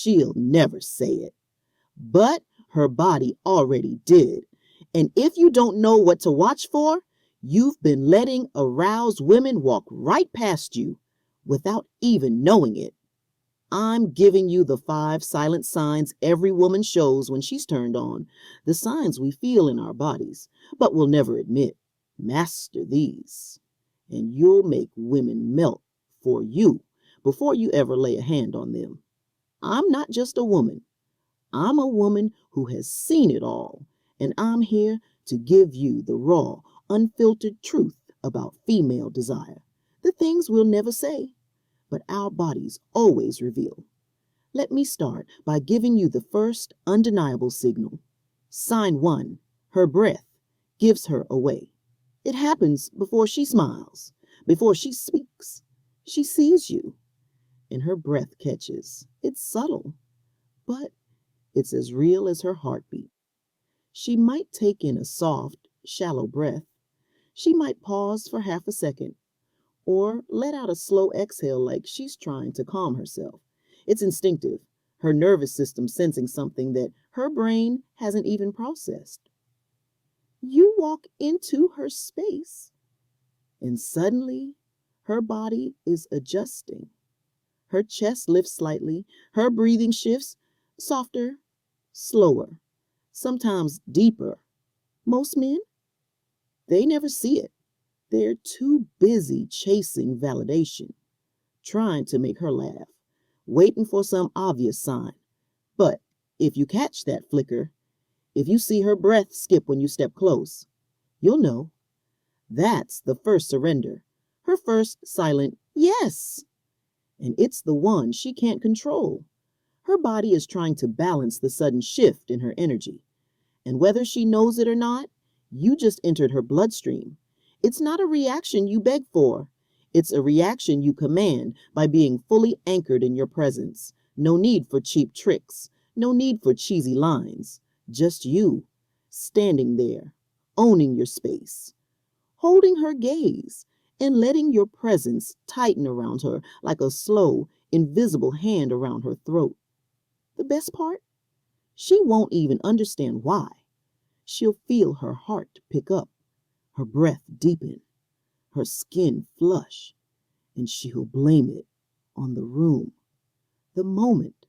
She'll never say it, but her body already did. And if you don't know what to watch for, you've been letting aroused women walk right past you without even knowing it. I'm giving you the 5 silent signs every woman shows when she's turned on, the signs we feel in our bodies, but will never admit. Master these, and you'll make women melt for you before you ever lay a hand on them. I'm not just a woman. I'm a woman who has seen it all, and I'm here to give you the raw, unfiltered truth about female desire, the things we'll never say, but our bodies always reveal. Let me start by giving you the first undeniable signal. Sign 1, her breath gives her away. It happens before she smiles, before she speaks. She sees you, and her breath catches. It's subtle, but it's as real as her heartbeat. She might take in a soft, shallow breath. She might pause for half a second, or let out a slow exhale like she's trying to calm herself. It's instinctive, her nervous system sensing something that her brain hasn't even processed. You walk into her space, and suddenly her body is adjusting. Her chest lifts slightly, her breathing shifts, softer, slower, sometimes deeper. Most men, they never see it. They're too busy chasing validation, trying to make her laugh, waiting for some obvious sign. But if you catch that flicker, if you see her breath skip when you step close, you'll know. That's the first surrender, her first silent yes. And it's the one she can't control. Her body is trying to balance the sudden shift in her energy. And whether she knows it or not, you just entered her bloodstream. It's not a reaction you beg for. It's a reaction you command by being fully anchored in your presence. No need for cheap tricks. No need for cheesy lines. Just you, standing there, owning your space, holding her gaze, and letting your presence tighten around her like a slow, invisible hand around her throat. The best part? She won't even understand why. She'll feel her heart pick up, her breath deepen, her skin flush, and she'll blame it on the room, the moment,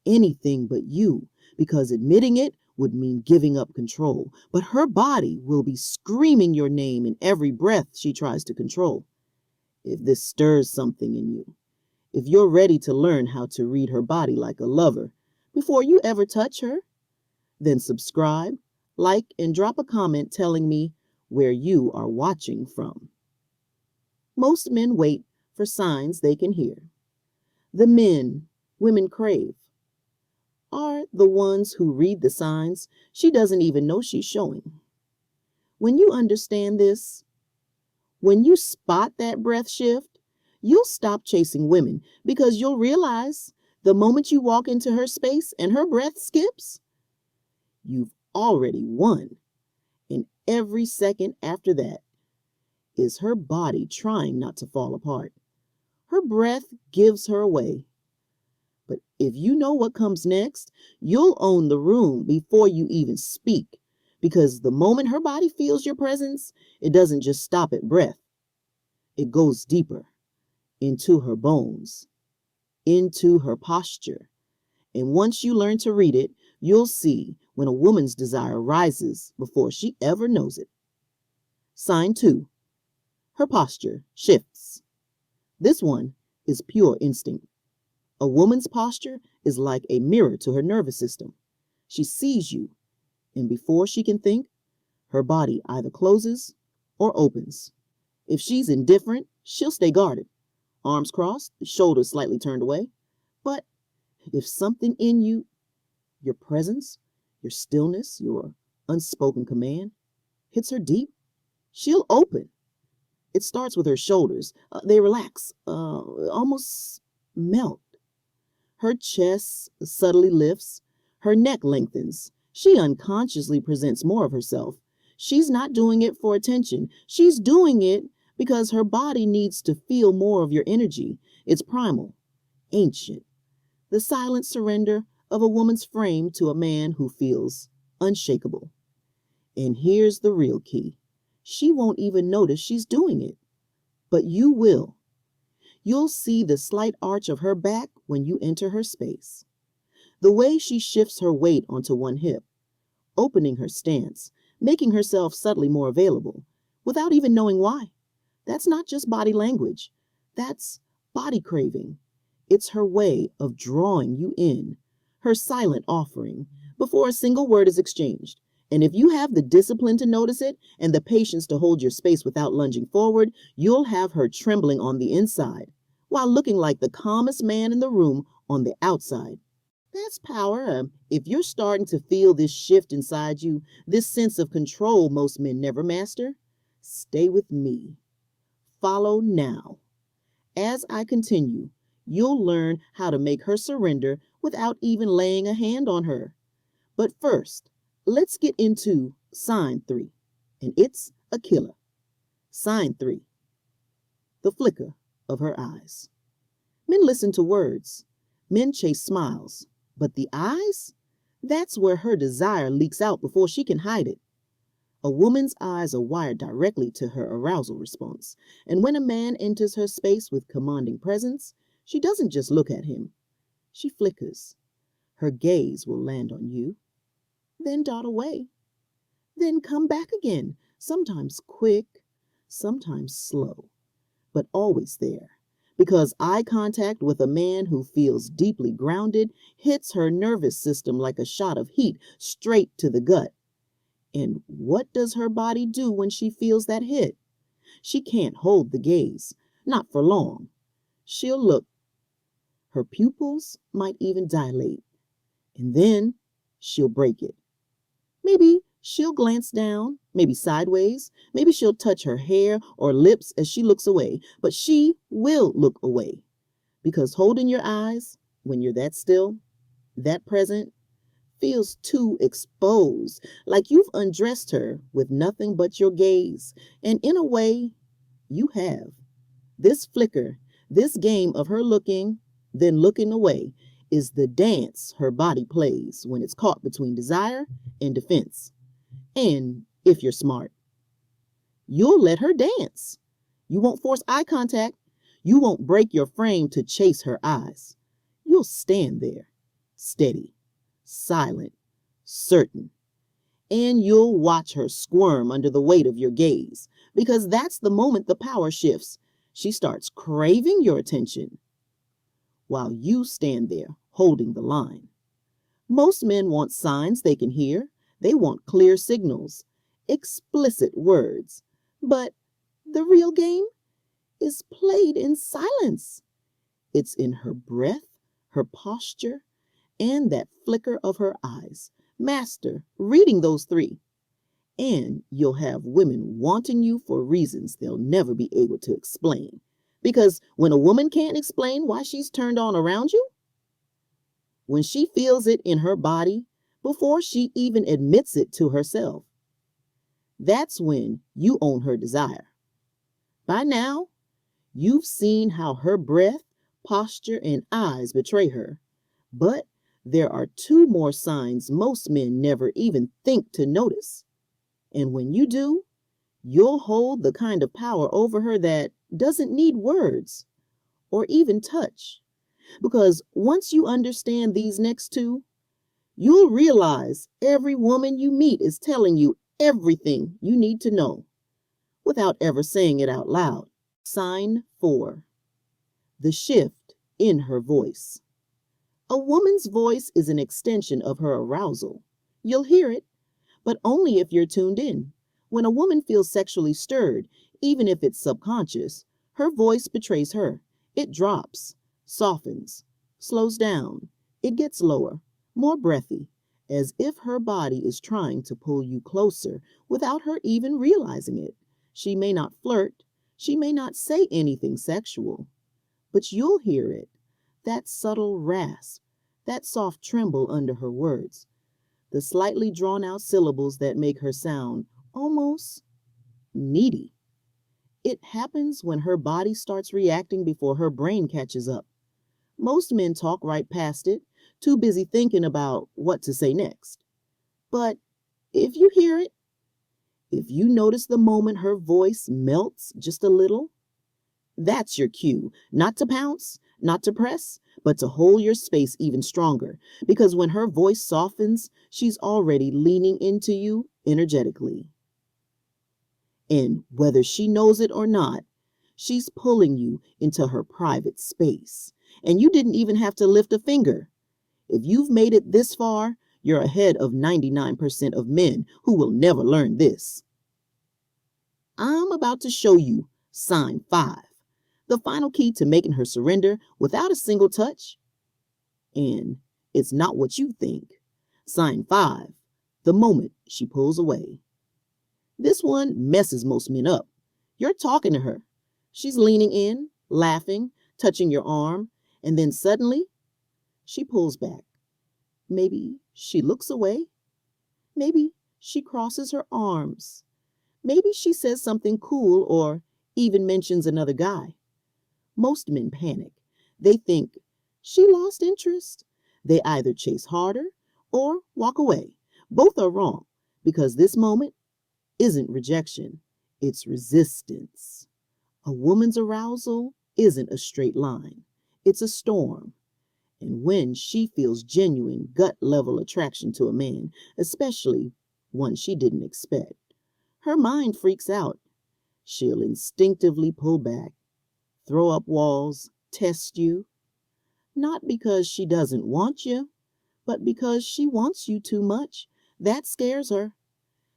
anything but you, because admitting it would mean giving up control. But her body will be screaming your name in every breath she tries to control. If this stirs something in you, if you're ready to learn how to read her body like a lover before you ever touch her, then subscribe, like, and drop a comment telling me where you are watching from. Most men wait for signs they can hear. The men women crave are the ones who read the signs she doesn't even know she's showing. When you understand this, when you spot that breath shift, you'll stop chasing women because you'll realize the moment you walk into her space and her breath skips, you've already won. And every second after that is her body trying not to fall apart. Her breath gives her away. But if you know what comes next, you'll own the room before you even speak. Because the moment her body feels your presence, it doesn't just stop at breath. It goes deeper into her bones, into her posture. And once you learn to read it, you'll see when a woman's desire rises before she ever knows it. Sign 2. Her posture shifts. This one is pure instinct. A woman's posture is like a mirror to her nervous system. She sees you, and before she can think, her body either closes or opens. If she's indifferent, she'll stay guarded, arms crossed, shoulders slightly turned away. But if something in you, your presence, your stillness, your unspoken command, hits her deep, she'll open. It starts with her shoulders. They relax, almost melt. Her chest subtly lifts. Her neck lengthens. She unconsciously presents more of herself. She's not doing it for attention. She's doing it because her body needs to feel more of your energy. It's primal, ancient, The silent surrender of a woman's frame to a man who feels unshakable. And here's the real key. She won't even notice she's doing it, but you will. You'll see the slight arch of her back when you enter her space. The way she shifts her weight onto one hip, opening her stance, making herself subtly more available, without even knowing why. That's not just body language. That's body craving. It's her way of drawing you in, her silent offering, before a single word is exchanged. And if you have the discipline to notice it and the patience to hold your space without lunging forward, you'll have her trembling on the inside, while looking like the calmest man in the room on the outside. That's power. If you're starting to feel this shift inside you, this sense of control most men never master, stay with me. Follow now. As I continue, you'll learn how to make her surrender without even laying a hand on her. But first, let's get into sign 3, and it's a killer. Sign 3, the flicker of her eyes. Men listen to words. Men chase smiles. But the eyes? That's where her desire leaks out before she can hide it. A woman's eyes are wired directly to her arousal response, and when a man enters her space with commanding presence, she doesn't just look at him. She flickers. Her gaze will land on you, then dart away, then come back again, sometimes quick, sometimes slow, but always there. Because eye contact with a man who feels deeply grounded hits her nervous system like a shot of heat straight to the gut. And what does her body do when she feels that hit? She can't hold the gaze, not for long. She'll look. Her pupils might even dilate. And then she'll break it. Maybe she'll glance down, maybe sideways, maybe she'll touch her hair or lips as she looks away, but she will look away. Because holding your eyes, when you're that still, that present, feels too exposed, like you've undressed her with nothing but your gaze. And in a way, you have. This flicker, this game of her looking, then looking away, is the dance her body plays when it's caught between desire and defense. And if you're smart, you'll let her dance. You won't force eye contact. You won't break your frame to chase her eyes. You'll stand there, steady, silent, certain. And you'll watch her squirm under the weight of your gaze, because that's the moment the power shifts. She starts craving your attention, while you stand there holding the line. Most men want signs they can hear. They want clear signals, explicit words. But the real game is played in silence. It's in her breath, her posture, and that flicker of her eyes. Master reading those 3. And you'll have women wanting you for reasons they'll never be able to explain. Because when a woman can't explain why she's turned on around you, when she feels it in her body before she even admits it to herself, that's when you own her desire. By now, you've seen how her breath, posture, and eyes betray her. But there are 2 more signs most men never even think to notice. And when you do, you'll hold the kind of power over her that doesn't need words or even touch. Because once you understand these next 2, you'll realize every woman you meet is telling you everything you need to know without ever saying it out loud. Sign 4, the shift in her voice. A woman's voice is an extension of her arousal. You'll hear it, but only if you're tuned in. When a woman feels sexually stirred, even if it's subconscious, her voice betrays her. It drops, softens, slows down. It gets lower, more breathy, as if her body is trying to pull you closer without her even realizing it. She may not flirt. She may not say anything sexual, but you'll hear it. That subtle rasp, that soft tremble under her words, the slightly drawn-out syllables that make her sound almost needy. It happens when her body starts reacting before her brain catches up. Most men talk right past it, too busy thinking about what to say next. But if you hear it, if you notice the moment her voice melts just a little, that's your cue, not to pounce, not to press, but to hold your space even stronger. Because when her voice softens, she's already leaning into you energetically. And whether she knows it or not, she's pulling you into her private space. And you didn't even have to lift a finger. If you've made it this far, you're ahead of 99% of men who will never learn this. I'm about to show you sign 5, the final key to making her surrender without a single touch. And it's not what you think. Sign 5, the moment she pulls away. This one messes most men up. You're talking to her. She's leaning in, laughing, touching your arm, and then suddenly she pulls back. Maybe she looks away. Maybe she crosses her arms. Maybe she says something cool or even mentions another guy. Most men panic. They think she lost interest. They either chase harder or walk away. Both are wrong because this moment isn't rejection. It's resistance. A woman's arousal isn't a straight line. It's a storm. And when she feels genuine gut-level attraction to a man, especially one she didn't expect, her mind freaks out. She'll instinctively pull back, throw up walls, test you, not because she doesn't want you, but because she wants you too much. That scares her,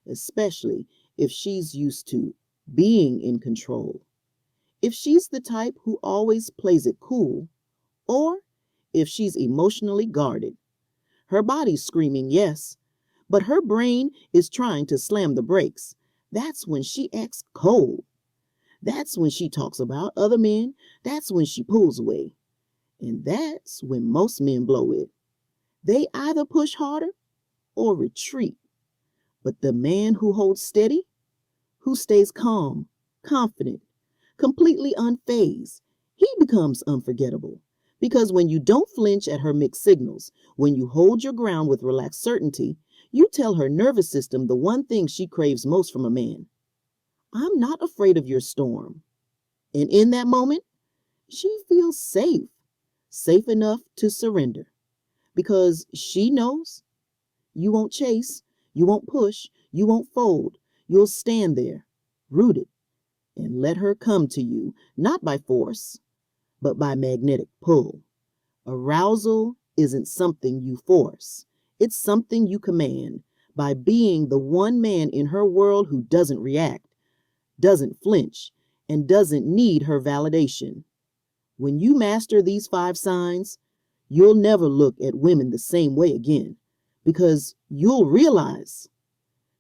especially if she's used to being in control. If she's the type who always plays it cool, or if she's emotionally guarded. Her body's screaming yes, but her brain is trying to slam the brakes. That's when she acts cold. That's when she talks about other men. That's when she pulls away. And that's when most men blow it. They either push harder or retreat. But the man who holds steady, who stays calm, confident, completely unfazed, he becomes unforgettable. Because when you don't flinch at her mixed signals, when you hold your ground with relaxed certainty, you tell her nervous system the one thing she craves most from a man. I'm not afraid of your storm. And in that moment, she feels safe, safe enough to surrender. Because she knows you won't chase, you won't push, you won't fold. You'll stand there, rooted, and let her come to you, not by force, but by magnetic pull. Arousal isn't something you force. It's something you command by being the one man in her world who doesn't react, doesn't flinch, and doesn't need her validation. When you master these 5 signs, you'll never look at women the same way again, because you'll realize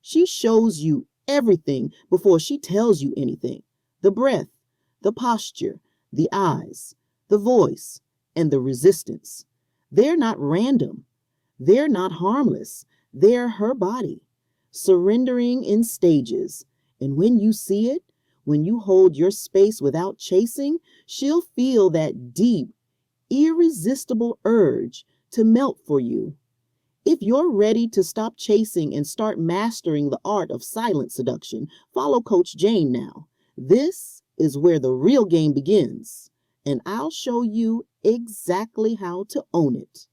she shows you everything before she tells you anything. The breath, the posture, the eyes, the voice, and the resistance. They're not random. They're not harmless. They're her body, surrendering in stages. And when you see it, when you hold your space without chasing, she'll feel that deep, irresistible urge to melt for you. If you're ready to stop chasing and start mastering the art of silent seduction, follow Coach Jane now. This is where the real game begins, and I'll show you exactly how to own it.